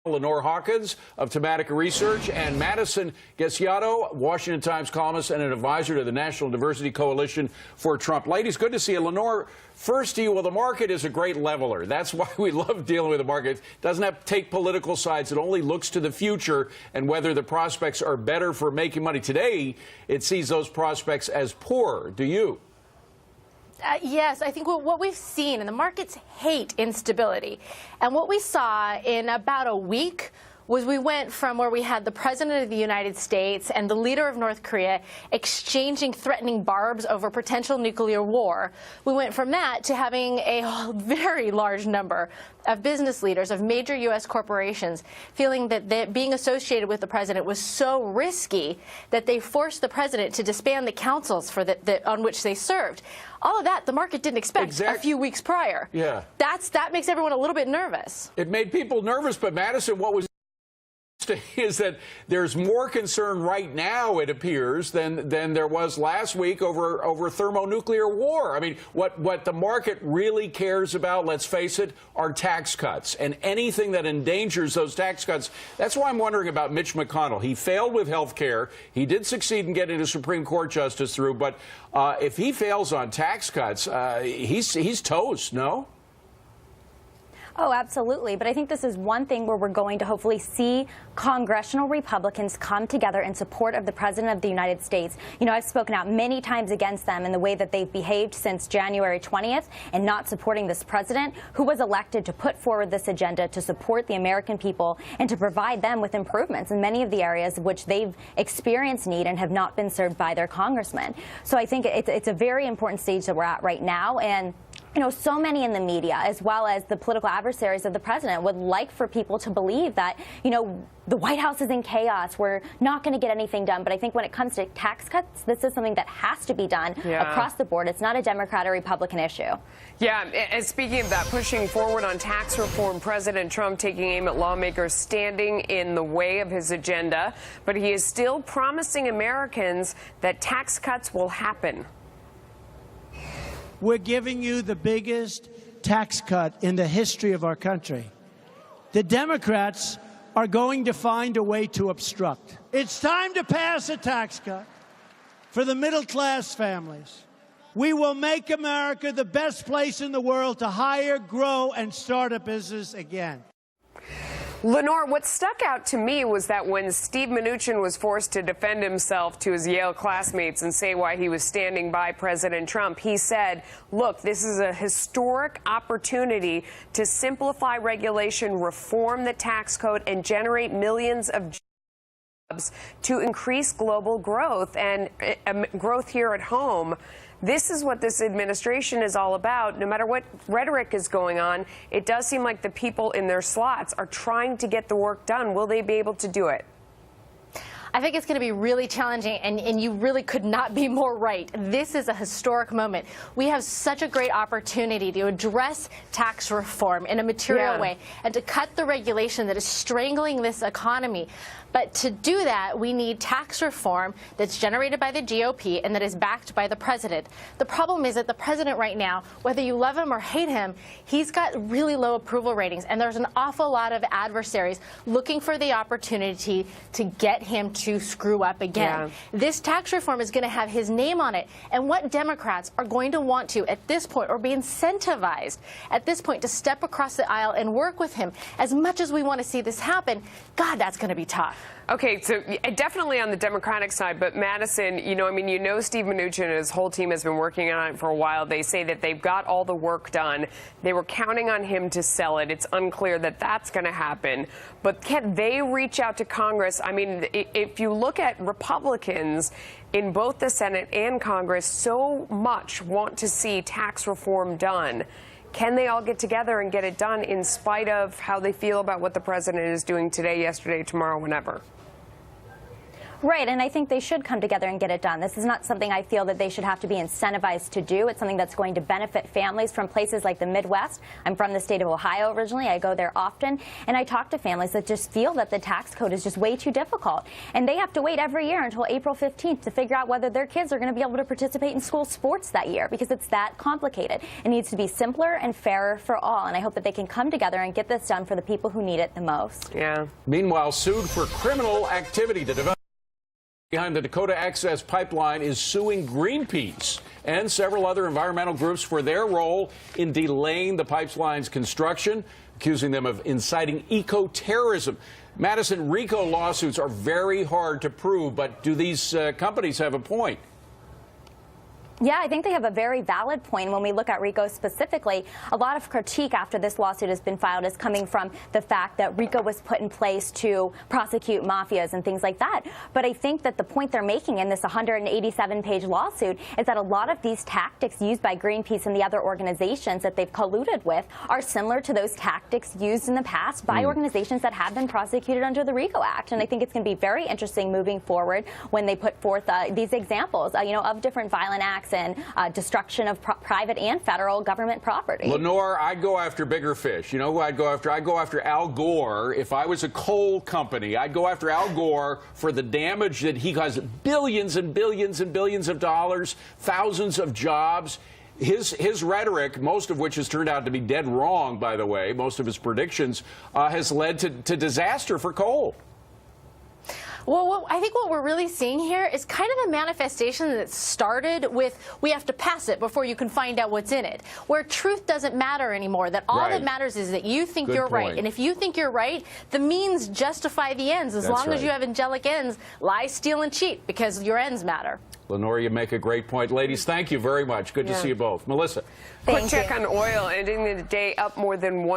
Lenore Hawkins of Tematica Research, and Madison Gesiotto, Washington Times columnist and an advisor to the National Diversity Coalition for Trump. Ladies, good to see you. Lenore, first to you, well, the market is a great leveler. That's why we love dealing with the market. It doesn't have to take political sides. It only looks to the future and whether the prospects are better for making money. Today, it sees those prospects as poor. Do you? Yes, I think what we've seen, and the markets hate instability, and what we saw in about a week was we went from where we had the President of the United States and the leader of North Korea exchanging threatening barbs over potential nuclear war. We went from that to having a very large number of business leaders of major U.S. corporations feeling that being associated with the President was so risky that they forced the President to disband the councils on which they served. All of that the market didn't expect a few weeks prior. Yeah. That makes everyone a little bit nervous. It made people nervous, but Madison, what was is that there's more concern right now, it appears, than there was last week over thermonuclear war. I mean, what the market really cares about, let's face it, are tax cuts, and anything that endangers those tax cuts. That's why I'm wondering about Mitch McConnell. He failed with health care. He did succeed in getting a Supreme Court justice through, but if he fails on tax cuts, he's toast, no? Oh, absolutely. But I think this is one thing where we're going to hopefully see congressional Republicans come together in support of the President of the United States. You know, I've spoken out many times against them in the way that they've behaved since January 20th and not supporting this president who was elected to put forward this agenda to support the American people and to provide them with improvements in many of the areas which they've experienced need and have not been served by their congressmen. So I think it's a very important stage that we're at right now. And you know, so many in the media, as well as the political adversaries of the president, would like for people to believe that, you know, the White House is in chaos. We're not going to get anything done. But I think when it comes to tax cuts, this is something that has to be done across the board. It's not a Democrat or Republican issue. Yeah, and speaking of that, pushing forward on tax reform, President Trump taking aim at lawmakers standing in the way of his agenda. But he is still promising Americans that tax cuts will happen. We're giving you the biggest tax cut in the history of our country. The Democrats are going to find a way to obstruct. It's time to pass a tax cut for the middle-class families. We will make America the best place in the world to hire, grow, and start a business again. Lenore, what stuck out to me was that when Steve Mnuchin was forced to defend himself to his Yale classmates and say why he was standing by President Trump, he said, look, this is a historic opportunity to simplify regulation, reform the tax code, and generate millions of jobs to increase global growth and growth here at home. This is what this administration is all about. No matter what rhetoric is going on, it does seem like the people in their slots are trying to get the work done. Will they be able to do it? I think it's going to be really challenging, and you really could not be more right. This is a historic moment. We have such a great opportunity to address tax reform in a material way and to cut the regulation that is strangling this economy. But to do that, we need tax reform that's generated by the GOP and that is backed by the president. The problem is that the president right now, whether you love him or hate him, he's got really low approval ratings, and there's an awful lot of adversaries looking for the opportunity to get him to screw up again. This tax reform is going to have his name on it, and what Democrats are going to want to, at this point, or be incentivized at this point to step across the aisle and work with him. As much as we want to see this happen, God, that's going to be tough. Okay, so definitely on the Democratic side, but Madison, you know, Steve Mnuchin and his whole team has been working on it for a while. They say that they've got all the work done. They were counting on him to sell it. It's unclear that that's going to happen. But can they reach out to Congress? I mean, if you look at Republicans in both the Senate and Congress, so much want to see tax reform done. Can they all get together and get it done in spite of how they feel about what the president is doing today, yesterday, tomorrow, whenever? Right, and I think they should come together and get it done. This is not something I feel that they should have to be incentivized to do. It's something that's going to benefit families from places like the Midwest. I'm from the state of Ohio originally. I go there often, and I talk to families that just feel that the tax code is just way too difficult. And they have to wait every year until April 15th to figure out whether their kids are going to be able to participate in school sports that year, because it's that complicated. It needs to be simpler and fairer for all, and I hope that they can come together and get this done for the people who need it the most. Yeah. Meanwhile, sued for criminal activity, the developer behind the Dakota Access Pipeline is suing Greenpeace and several other environmental groups for their role in delaying the pipeline's construction, accusing them of inciting eco-terrorism. Madison, RICO lawsuits are very hard to prove, but do these companies have a point? Yeah, I think they have a very valid point. When we look at RICO specifically, a lot of critique after this lawsuit has been filed is coming from the fact that RICO was put in place to prosecute mafias and things like that. But I think that the point they're making in this 187-page lawsuit is that a lot of these tactics used by Greenpeace and the other organizations that they've colluded with are similar to those tactics used in the past by organizations that have been prosecuted under the RICO Act. And I think it's going to be very interesting moving forward when they put forth these examples, of different violent acts and destruction of private and federal government property. Lenore, I'd go after bigger fish. You know who I'd go after? I'd go after Al Gore. If I was a coal company, I'd go after Al Gore for the damage that he caused, billions and billions and billions of dollars, thousands of jobs. His rhetoric, most of which has turned out to be dead wrong, by the way, most of his predictions, has led to disaster for coal. Well, I think what we're really seeing here is kind of a manifestation that started with we have to pass it before you can find out what's in it, where truth doesn't matter anymore, that all that matters is that you think you're right. And if you think you're right, the means justify the ends. As long as you have angelic ends, lie, steal, and cheat, because your ends matter. Lenore, you make a great point. Ladies, thank you very much. Good to see you both. Melissa. Quick check on oil, ending the day up more than 1